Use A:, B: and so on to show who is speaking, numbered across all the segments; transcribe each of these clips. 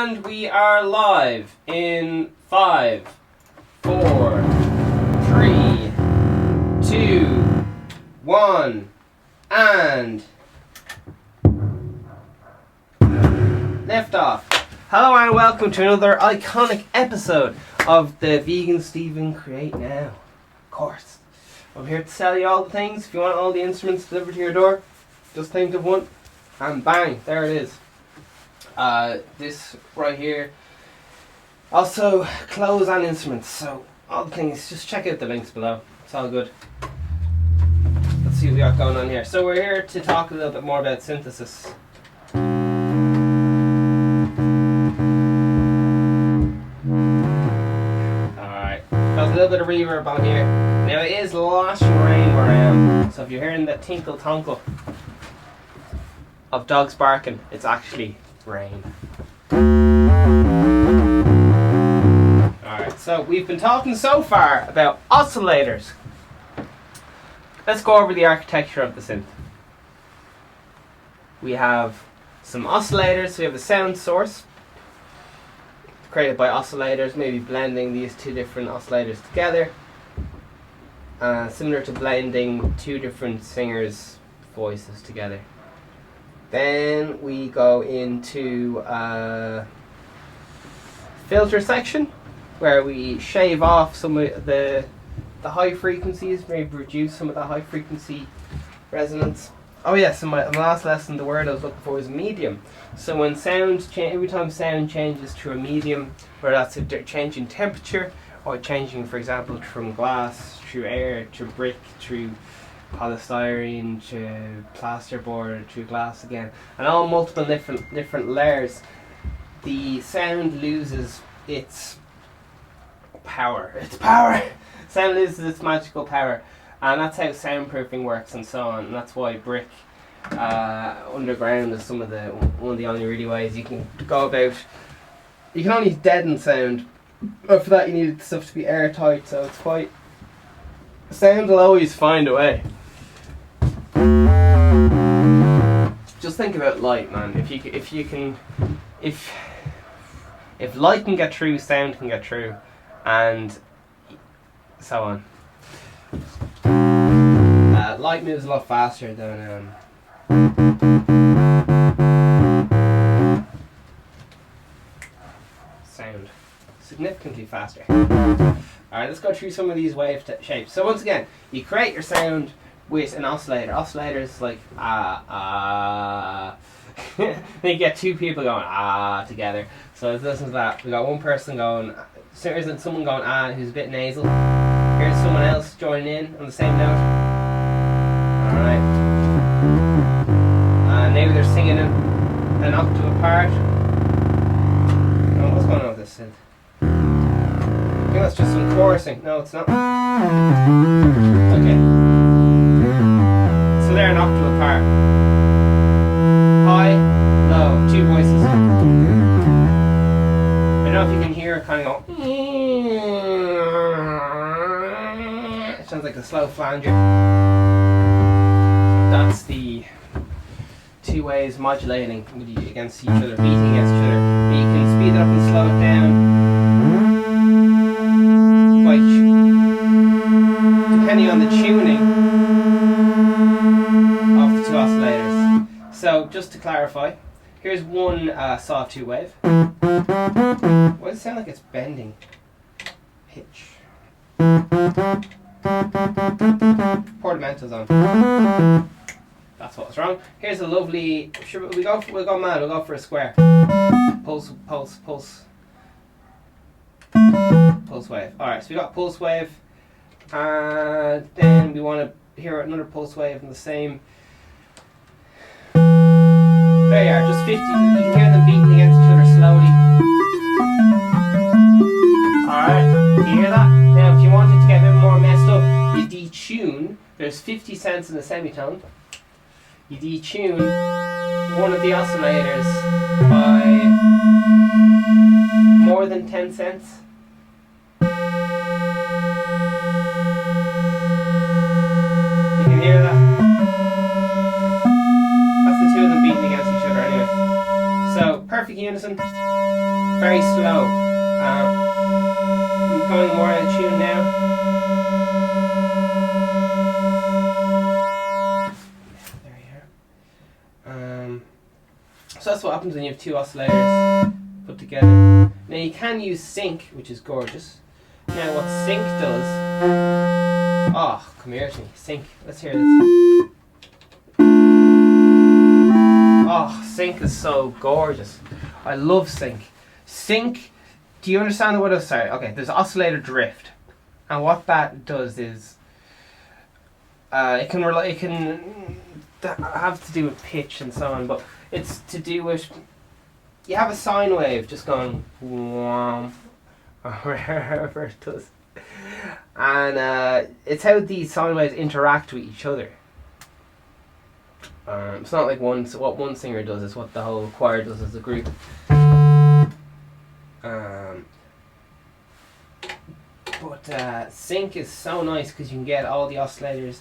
A: And we are live in 5, 4, 3, 2, 1, and lift off. Hello and welcome to another iconic episode of the Vegan Stephen Create Now course. I'm here to sell you all the things. If you want all the instruments delivered to your door, just think of one and bang, there it is. This right here, also clothes and instruments, so all the things, just check out the links below, it's all good. Let's see what we got going on here. So we're here to talk a little bit more about synthesis. Alright, there's a little bit of reverb on here. Now it is lashing rain where I am, so if you're hearing the tinkle tonkle of dogs barking, it's actually rain. Alright, so we've been talking so far about oscillators. Let's go over the architecture of the synth. We have some oscillators. We have a sound source created by oscillators, maybe blending these two different oscillators together, similar to blending two different singers' voices together. Then we go into filter section, where we shave off some of the high frequencies, maybe reduce some of the high frequency resonance. Oh yes, in my last lesson the word I was looking for was medium. So when sound every time sound changes to a medium, whether that's a change in temperature or changing, for example, from glass through air to brick through polystyrene to plasterboard to glass again, and all multiple different layers, the sound loses its power. Sound loses its magical power, and that's how soundproofing works and so on. And that's why brick underground is one of the only really ways you can go about. You can only deaden sound, but for that you need stuff to be airtight. So it's quite. Sound will always find a way. Just think about light, man. If light can get through, sound can get through, and so on. Light moves a lot faster than sound. Significantly faster. Alright, let's go through some of these wave shapes. So once again, you create your sound with an oscillator. Oscillator is like then you get two people going together. So let's listen to that. We got one person going, someone going who's a bit nasal. Here's someone else joining in on the same note. Alright. Maybe they're singing an octave apart. Oh, what's going on with this synth? I think that's just some chorusing. No, it's not. Okay. So they're an octave apart. High, low, two voices. I don't know if you can hear it kind of go. It sounds like a slow flanger. That's the two ways modulating against each other, beating against each other. But you can speed it up and slow it down. Depending on the tuning of the two oscillators. So just to clarify, here's one sawtooth wave. Why does it sound like it's bending? Pitch. Portamento's on. That's what's wrong. Here's a lovely. We'll go mad. We'll go for a square. Pulse wave. Alright, so we got pulse wave. And then we want to hear another pulse wave in the same. There you are, just 50. You can hear them beating against each other slowly. Alright, you hear that? Now if you wanted to get a bit more messed up, you detune. There's 50 cents in a semitone. You detune one of the oscillators by more than 10 cents. Hear that? That's the two of them beating against each other anyway. So, perfect unison. Very slow. I'm going more out of tune now. There you are. So that's what happens when you have two oscillators put together. Now you can use sync, which is gorgeous. Now what sync does... Oh, come here to me. Sync. Let's hear this. Oh, sync is so gorgeous. I love sync. Sync, do you understand what I was saying? Okay, there's oscillator drift. And what that does is it can have to do with pitch and so on, but it's to do with, you have a sine wave just going whom, or wherever it does. And it's how these sine waves interact with each other. It's not like what one singer does, it's what the whole choir does as a group. But sync is so nice because you can get all the oscillators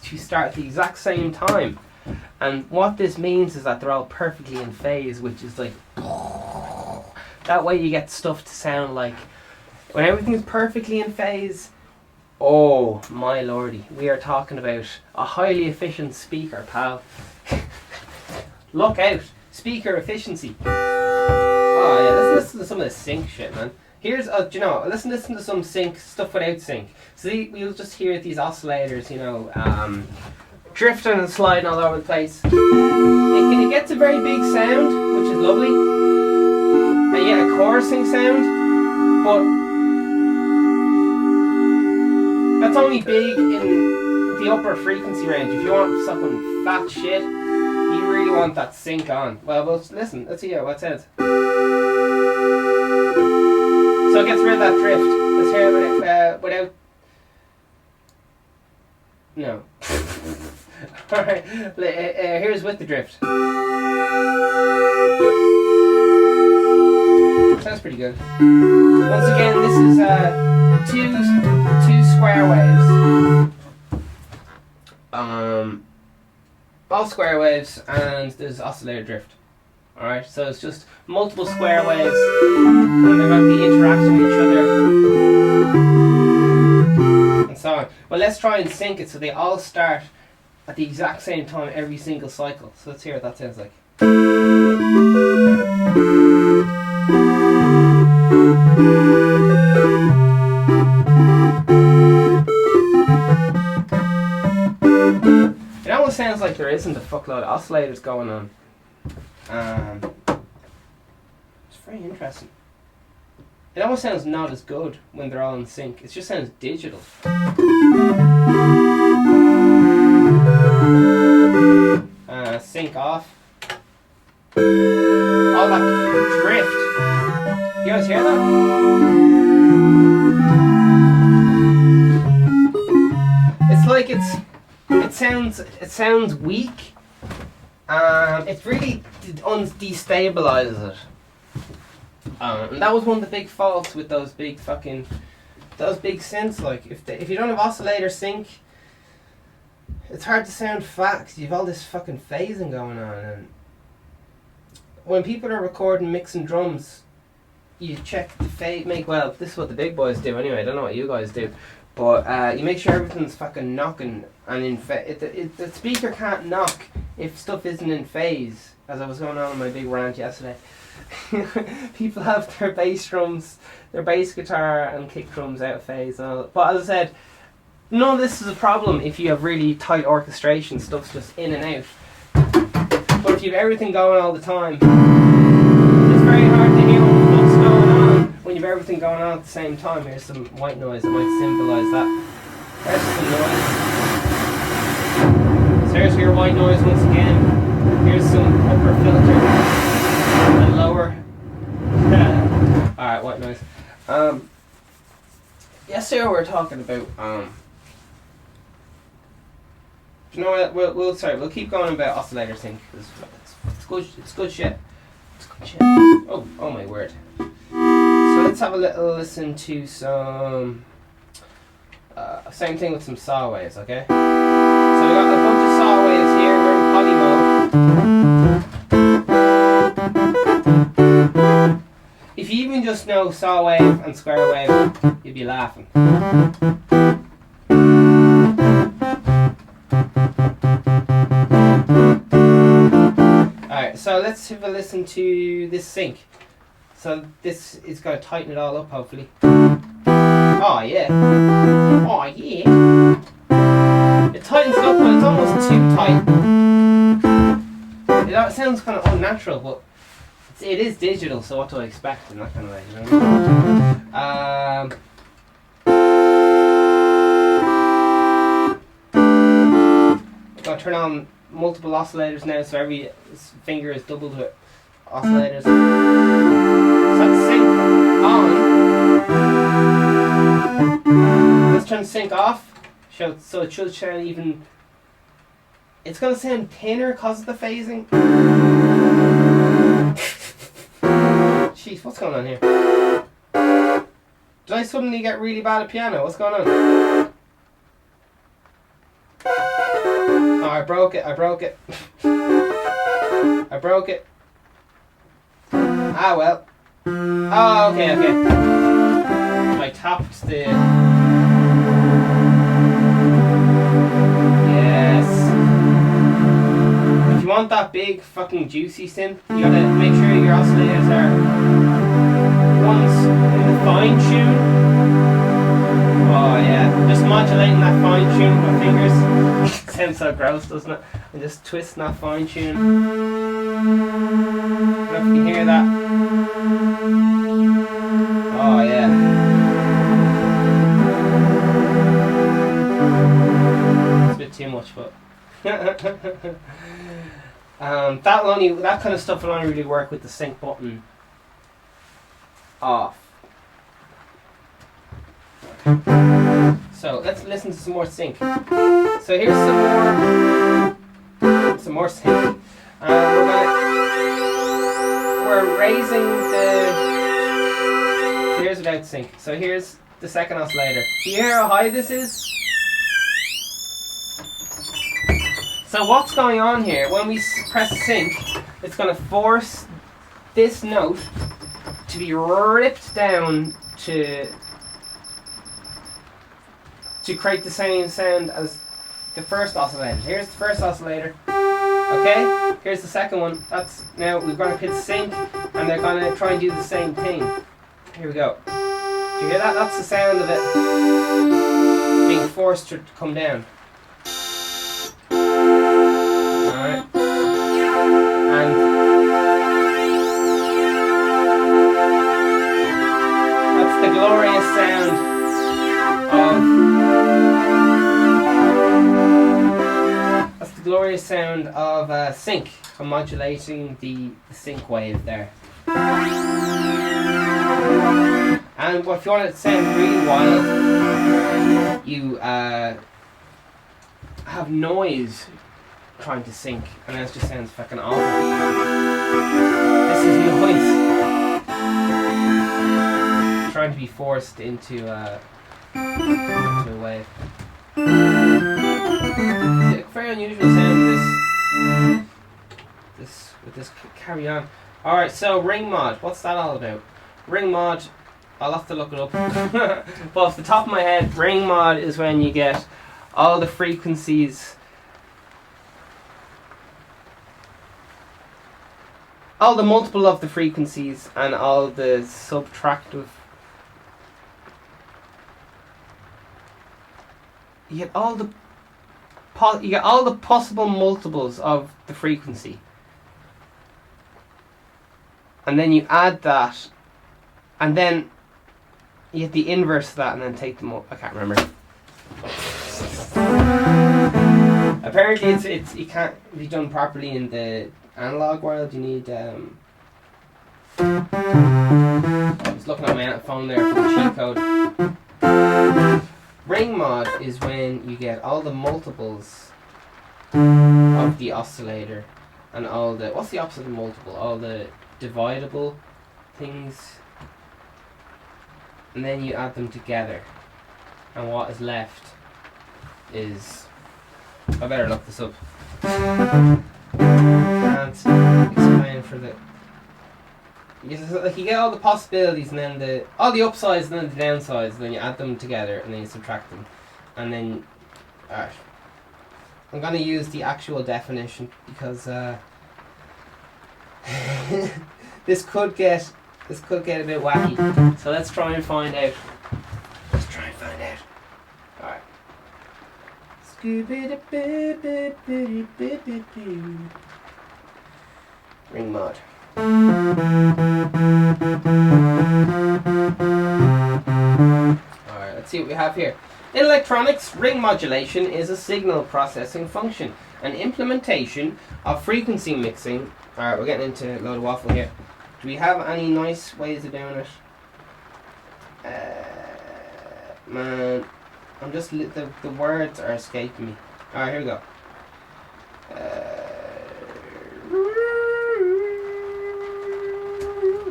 A: to start at the exact same time. And what this means is that they're all perfectly in phase, which is like... That way you get stuff to sound like... When everything's perfectly in phase, oh my lordy, we are talking about a highly efficient speaker, pal. Look out, speaker efficiency. Oh yeah, let's listen to some of the sync shit, man. Here's, do you know, let's listen to some sync stuff without sync. See, we'll just hear these oscillators, you know, drifting and sliding all over the place. It gets a very big sound, which is lovely. And yeah, a chorusing sound, but that's only big in the upper frequency range. If you want something fat shit, you really want that sync on. Well, listen, let's hear what it says. So it gets rid of that drift. Let's hear it without... No. Alright, here's with the drift. Sounds pretty good. Once again, this is two square waves. All square waves, and there's oscillator drift. Alright, so it's just multiple square waves, and they're going to be interacting with each other, and so on. Well, let's try and sync it so they all start at the exact same time every single cycle. So let's hear what that sounds like. It almost sounds like there isn't a fuckload of oscillators going on. It's very interesting. It almost sounds not as good when they're all in sync. It just sounds digital. Sync off. All that drift. You guys hear that? It's like it sounds weak. It really destabilizes it. And that was one of the big faults with those big synths. Like if you don't have oscillator sync, it's hard to sound fat because you have all this fucking phasing going on. And when people are recording, mixing drums, you check the phase. Well, this is what the big boys do anyway. I don't know what you guys do, but you make sure everything's fucking knocking. And the speaker can't knock if stuff isn't in phase. As I was going on my big rant yesterday. People have their bass drums, their bass guitar and kick drums out of phase and all. But as I said, none of this is a problem if you have really tight orchestration, stuff's just in and out. But if you have everything going all the time, it's very hard to hear what's going on when you have everything going on at the same time. Here's some white noise that might symbolise that. There's some noise. So here's your white noise once again. Here's some upper filter and lower. Alright, white noise. Yesterday we were talking about you know what? We'll keep going about oscillator sync. It's good shit. It's good shit. Oh my word. So let's have a little listen to some same thing with some saw waves, okay? So we got a bunch of saw waves here. We're in poly mode. If you even just know saw wave and square wave, you'd be laughing. Alright, so let's have a listen to this sync. So this is going to tighten it all up, hopefully. Oh yeah. Oh yeah. It tightens it up, but it's almost too tight. It sounds kind of unnatural, but it is digital, so what do I expect in that kind of way? You know? I'm going to turn on multiple oscillators now, so every finger is doubled with oscillators. So let's sync on. Let's turn sync off, so it should sound even. It's going to sound thinner because of the phasing. Jeez, what's going on here? Did I suddenly get really bad at piano? What's going on? Oh, I broke it. I broke it. I broke it. Ah, well. Oh, okay, okay. I tapped the... Yes. If you want that big fucking juicy synth, you gotta make sure your oscillators are ones in the fine tune. Oh yeah, just modulating that fine tune with my fingers. Sounds so gross, doesn't it? And just twisting that fine tune. I don't know if you can hear that. Oh yeah. It's a bit too much, but that kind of stuff will only really work with the sync button off. So let's listen to some more sync. So here's some more sync. We're raising the. So here's without sync. So here's the second oscillator. Do you hear how high this is? So what's going on here? When we press sync, it's going to force this note to be ripped down to create the same sound as the first oscillator. Here's the first oscillator. Okay? Here's the second one. That's now we're going to hit sync and they're going to try and do the same thing. Here we go. Do you hear that? That's the sound of it being forced to come down. Alright. And that's the glorious sound of sync. I'm modulating the sync wave there. And if you want it to sound really wild, you have noise trying to sync, and that just sounds fucking awful. This is noise trying to be forced into a wave. Very unusual sound with this carry on. Alright, so ring mod, what's that all about? Ring mod, I'll have to look it up. But off the top of my head, ring mod is when you get all the frequencies, all the multiple of the frequencies and all the subtractive. You get all the possible multiples of the frequency, and then you add that, and then you get the inverse of that, and then take them up. I can't remember. Apparently, it can't be done properly in the analog world. You need. I was looking at my phone there for the cheat code. Ring mod is when you get all the multiples of the oscillator and all the, what's the opposite of multiple? All the dividable things, and then you add them together, and what is left is, I better look this up. Can't explain for the Like you get all the possibilities and then all the upsides and then the downsides, and then you add them together and then you subtract them, and then alright. I'm gonna use the actual definition because this could get a bit wacky. So let's try and find out. Alright. Ring mod. Alright, let's see what we have here. In electronics, ring modulation is a signal processing function, an implementation of frequency mixing. Alright, we're getting into a load of waffle here. Do we have any nice ways of doing it? Man, I'm just the words are escaping me. Alright, here we go.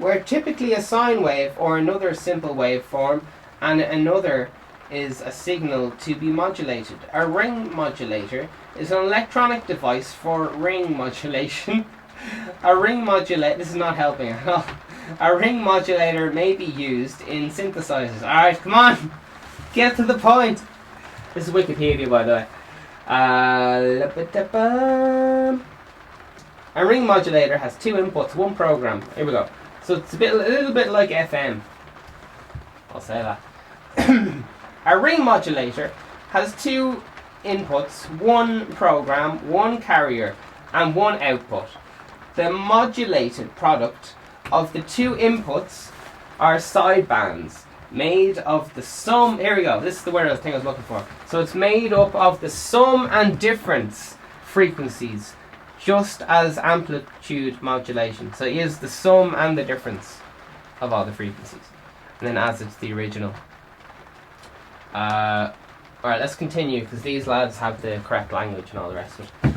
A: Where typically a sine wave or another simple waveform and another is a signal to be modulated. A ring modulator is an electronic device for ring modulation. This is not helping at all. A ring modulator may be used in synthesizers. Alright, come on! Get to the point! This is Wikipedia, by the way. A ring modulator has two inputs, one program. Here we go. So it's a little bit like FM. I'll say that. A ring modulator has two inputs, one program, one carrier, and one output. The modulated product of the two inputs are sidebands made of the sum. Here we go. This is the word I was looking for. So it's made up of the sum and difference frequencies, just as amplitude modulation. So it is the sum and the difference of all the frequencies, and then adds it to the original. Alright, let's continue because these lads have the correct language and all the rest of it.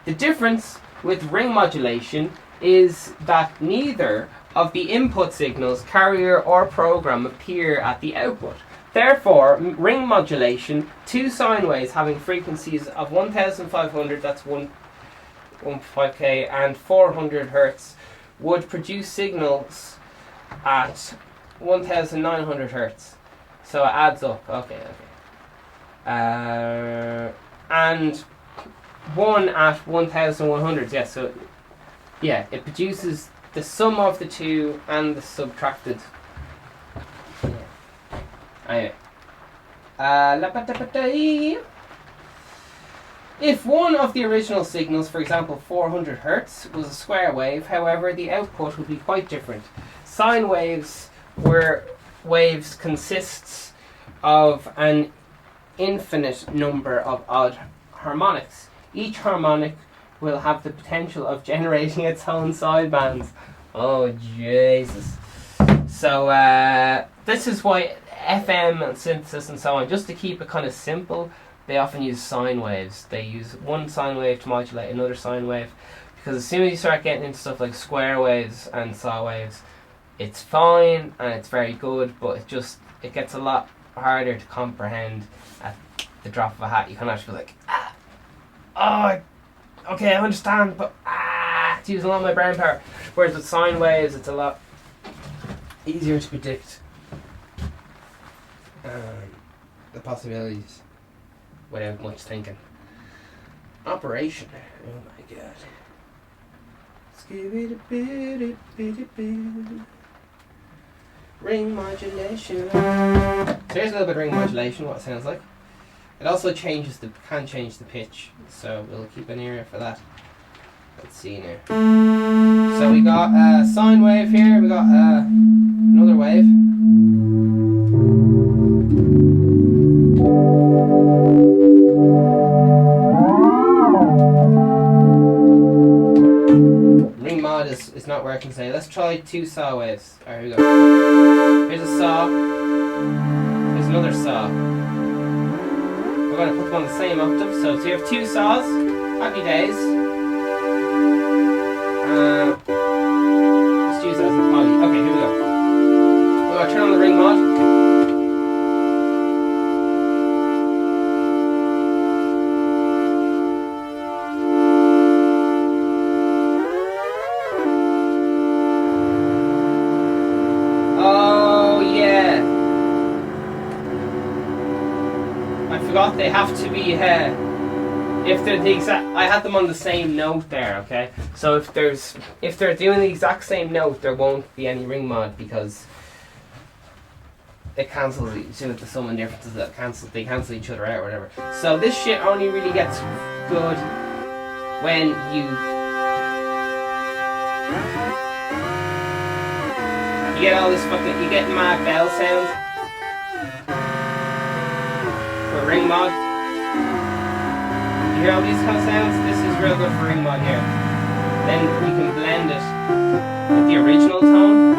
A: The difference with ring modulation is that neither of the input signals, carrier or program, appear at the output. Therefore, ring modulation, two sine waves having frequencies of 1500, that's 1.5k, and 400 hertz, would produce signals at 1900 hertz. So it adds up. Okay. And one at 1100. Yeah. So yeah, it produces the sum of the two and the subtracted. Yeah. Anyway. If one of the original signals, for example 400 hertz, was a square wave, however, the output would be quite different. Sine waves consists of an infinite number of odd harmonics. Each harmonic will have the potential of generating its own sidebands. Oh Jesus. So this is why FM and synthesis and so on, just to keep it kind of simple, they often use sine waves. They use one sine wave to modulate another sine wave, because as soon as you start getting into stuff like square waves and saw waves, it's fine and it's very good, but it gets a lot harder to comprehend at the drop of a hat. You kind of have to be like, okay, I understand, but it's using a lot of my brain power. Whereas with sine waves, it's a lot easier to predict the possibilities without much thinking. Operation. Oh my god. Ring modulation. So here's a little bit of ring modulation, what it sounds like. It also can change the pitch, so we'll keep an ear out for that. Let's see now. So we got a sine wave here, we got another wave. Ring mod is not working today. Let's try two saw waves. Alright, here we go. Here's a saw. Here's another saw. We're going to put them on the same octave. So you have two saws. Happy days. Let's use that as a poly. Okay, here we go. We're going to turn on the ring mod. they have to be if they're the exact. I had them on the same note there. Okay, so if they're doing the exact same note, there won't be any ring mod because it cancels each other. The sum and differences that they cancel each other out or whatever. So this shit only really gets good when you get all this you get mad bell sound for ring mod. You hear all these kind of sounds? This is real good for ring mod here. Then you can blend it with the original tone.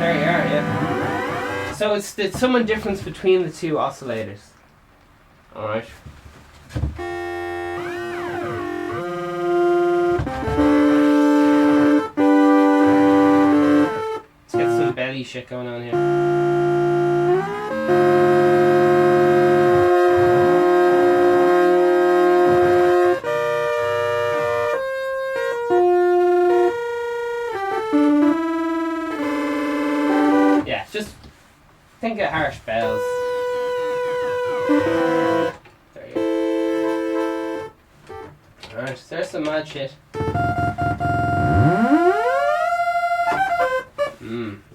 A: There you are, yeah. So it's the sum and difference between the two oscillators. Alright. Let's get some belly shit going on here. Yeah, just think of harsh bells. There you go. Alright, there's some mad shit.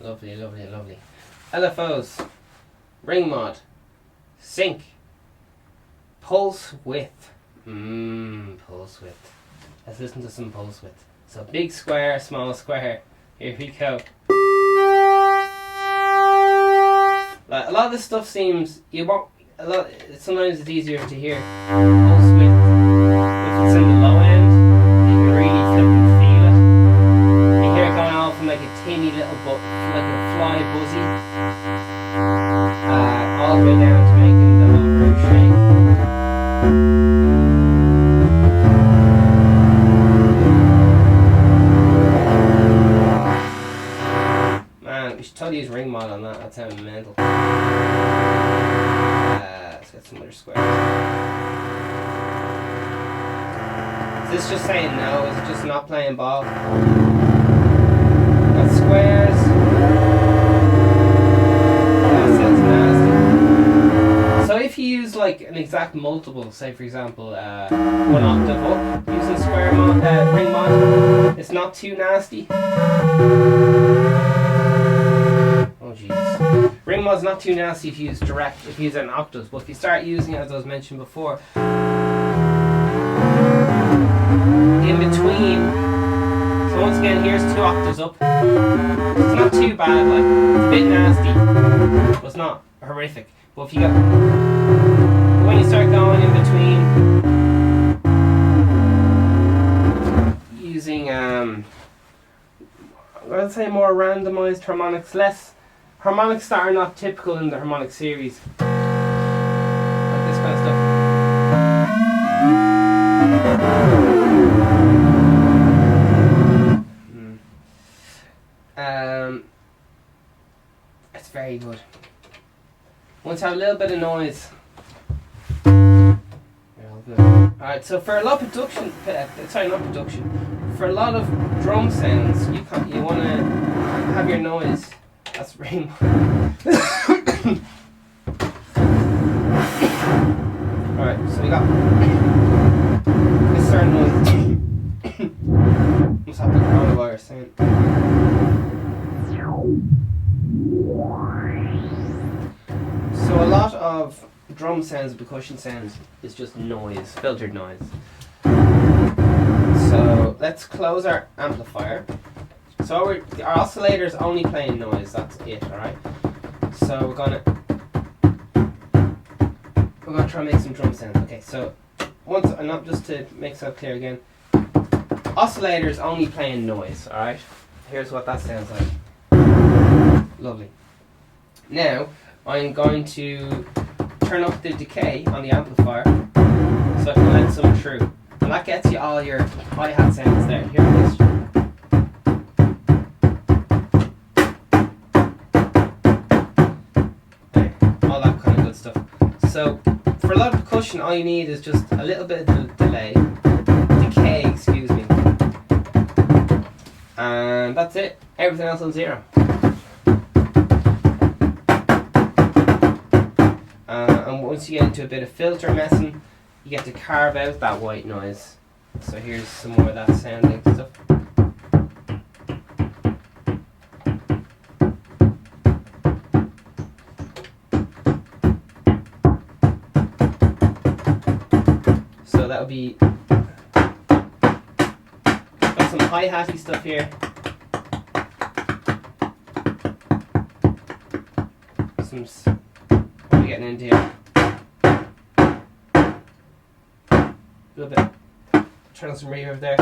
A: Lovely, lovely, lovely. LFOs, ring mod, sync, pulse width. Pulse width. Let's listen to some pulse width. So big square, small square. Here we go. Like, a lot of this stuff seems sometimes it's easier to hear pulse width if it's in the low end. You can really flipping feel it. You hear it going off from like a teeny little like a fly buzzy, all the way down to making the whole room shake. Man, we should totally use ring mod on that. That sounded mental. Let's get some other squares. Is this just saying no? Is it just not playing ball? Got squares. That sounds nasty. So if you use like an exact multiple, say for example 1 octave up, using square ring mod, it's not too nasty. Oh jeez. Ring mod's not too nasty if you use direct, if you use it in octaves, but if you start using it, as I was mentioned before, in between. So once again, here's 2 octaves up. It's not too bad, like, it's a bit nasty, but it's not horrific. But if you got, when you start going in between, using, I'm going to say more randomized harmonics, harmonics that are not typical in the harmonic series. Like this kind of stuff. It's very good. Want to have a little bit of noise. Alright, so for a lot of production, for a lot of drum sounds, you want to have your noise. That's ring. Alright, so we got discern noise. Must have the coronavirus sound. So a lot of drum sounds and percussion sounds is just noise, filtered noise. So let's close our amplifier. So our oscillator's only playing noise, that's it, alright? So we're gonna try and make some drum sounds. Okay, so just to make that clear again, oscillator's only playing noise, alright? Here's what that sounds like. Lovely. Now I'm going to turn up the decay on the amplifier so I can let some through. And that gets you all your hi-hat sounds there. Here it is. There, all that kind of good stuff. So for a lot of percussion, all you need is just a little bit of decay, excuse me. And that's it. Everything else on 0. And once you get into a bit of filter messing, you get to carve out that white noise. So here's some more of that sounding stuff. So that would be got some hi-hatty stuff here. What are we getting into here? A little bit. Turn on some reverb there.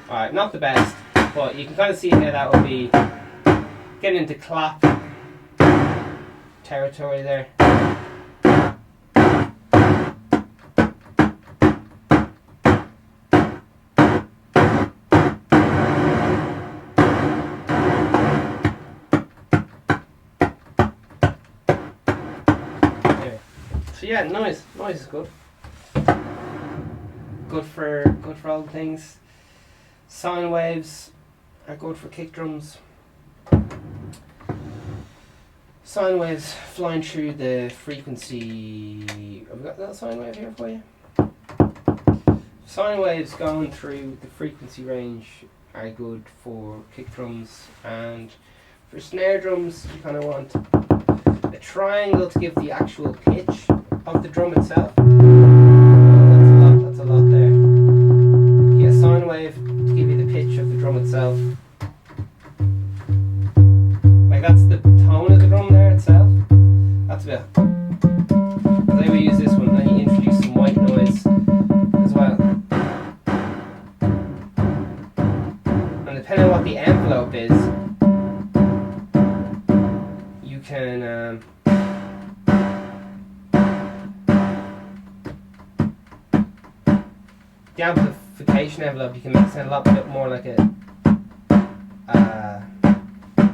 A: Alright, not the best, but you can kind of see how that would be getting into clap territory there. So yeah, noise is good. Good for all the things. Sine waves are good for kick drums. Sine waves flying through the frequency. Have we got that sine wave here for you? Sine waves going through the frequency range are good for kick drums, and for snare drums you kind of want a triangle to give the actual pitch of the drum itself. That's a lot there. Yeah, sine wave to give you the pitch of the drum itself. Like that's the tone of the drum there itself. That's a bit. Then we use this one, then you introduce some white noise as well. And depending on what the envelope is, you can the amplification envelope, you can make it sound a lot bit more like a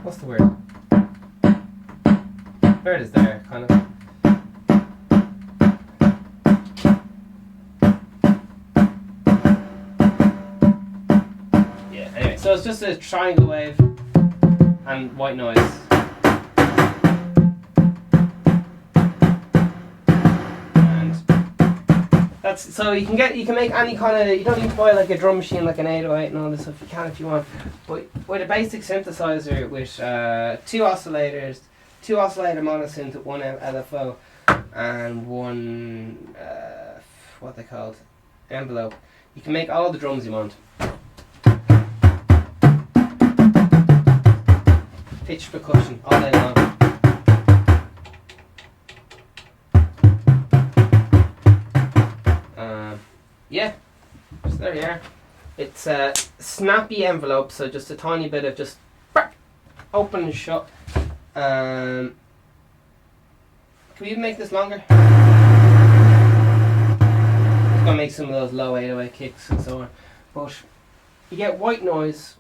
A: what's the word? There it is there, kind of. Yeah, anyway, so it's just a triangle wave and white noise. So you can make any kind of, you don't need to buy like a drum machine like an 808 and all this stuff. You can if you want, but with a basic synthesizer with two oscillators, two oscillator monosynth, one LFO, and one what they called envelope, you can make all the drums you want. Pitch percussion all day long. Yeah, so there you are. It's a snappy envelope, so just a tiny bit of just open and shut. Can we even make this longer? It's gonna make some of those low 808 kicks and so on. But you get white noise,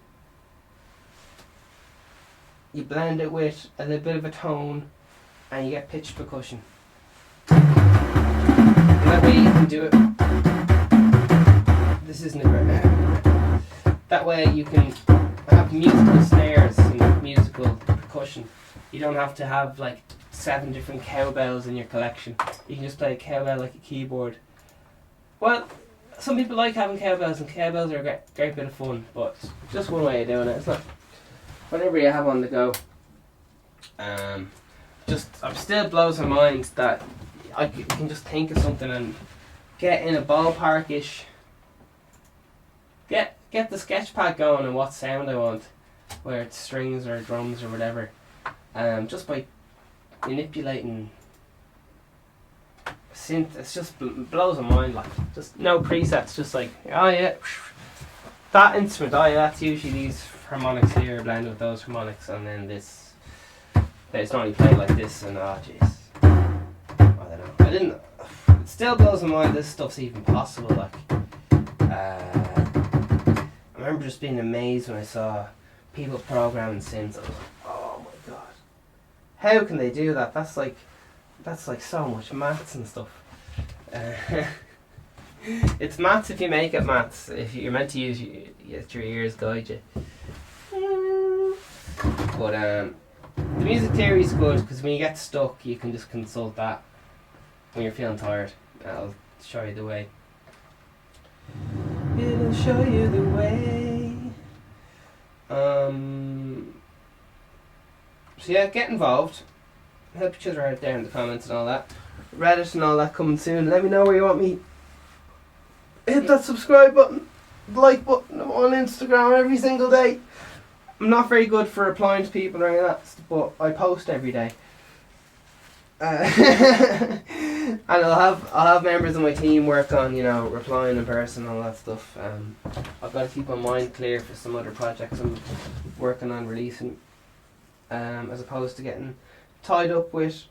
A: you blend it with a little bit of a tone, and you get pitch percussion. And that way you can do it. This isn't a great. That way you can have musical snares and musical percussion. You don't have to have like 7 different cowbells in your collection. You can just play a cowbell like a keyboard. Well, some people like having cowbells, and cowbells are a great bit of fun, but just one way of doing it. It's not whatever you have on the go. I'm still blows my mind that I can just think of something and get in a ballpark-ish. Get the sketch pad going and what sound I want, whether it's strings or drums or whatever, just by manipulating synth. It's just blows my mind, like just no presets, just like, oh yeah, that instrument, oh yeah, that's usually these harmonics here blended with those harmonics, and then this, it's normally played like this, and oh jeez, I don't know, it still blows my mind this stuff's even possible. Like I remember just being amazed when I saw people programming synths. I was like, oh my god, how can they do that? That's like so much maths and stuff. It's maths if you make it maths. If you're meant to use your ears guide you. But the music theory is good because when you get stuck, you can just consult that when you're feeling tired. That'll show you the way. It'll show you the way. So yeah, get involved. Help each other out there in the comments and all that. Reddit and all that coming soon. Let me know where you want me. Hit that subscribe button, like button. I'm on Instagram every single day. I'm not very good for replying to people or any of that, but I post every day. And I'll have members of my team work on, you know, replying in person and all that stuff. I've got to keep my mind clear for some other projects I'm working on releasing, as opposed to getting tied up with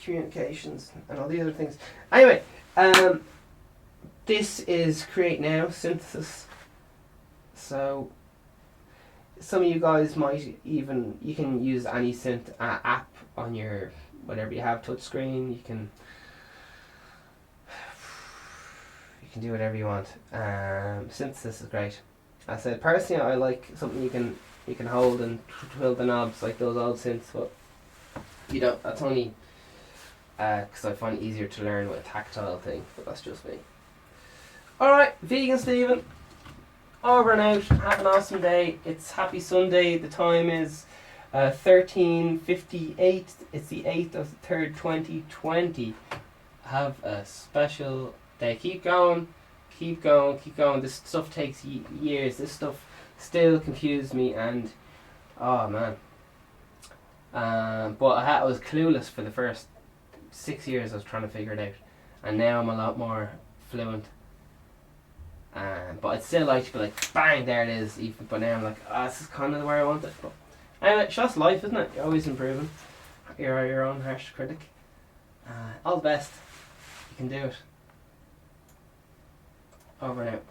A: communications and all the other things. Anyway, this is Create Now synthesis. So some of you guys might even, you can use any synth app on your whatever you have, touchscreen. You can do whatever you want. Synthesis is great. I said personally I like something you can hold and twiddle the knobs like those old synths, but you don't. That's only because I find it easier to learn with a tactile thing. But that's just me. All right, Vegan Stephen, over and out. Have an awesome day. It's Happy Sunday. The time is 13:58. It's the 8th of the 3rd, 2020. Have a special day. Keep going, keep going, keep going. This stuff takes years. This stuff still confuses me, and oh man. But I was clueless for the first 6 years. I was trying to figure it out, and now I'm a lot more fluent. But I'd still like to be like, bang, there it is. Even, but now I'm like, this is kind of where I want it. But anyway, that's life, isn't it? You're always improving. You're your own harsh critic. All the best. You can do it. Over and out.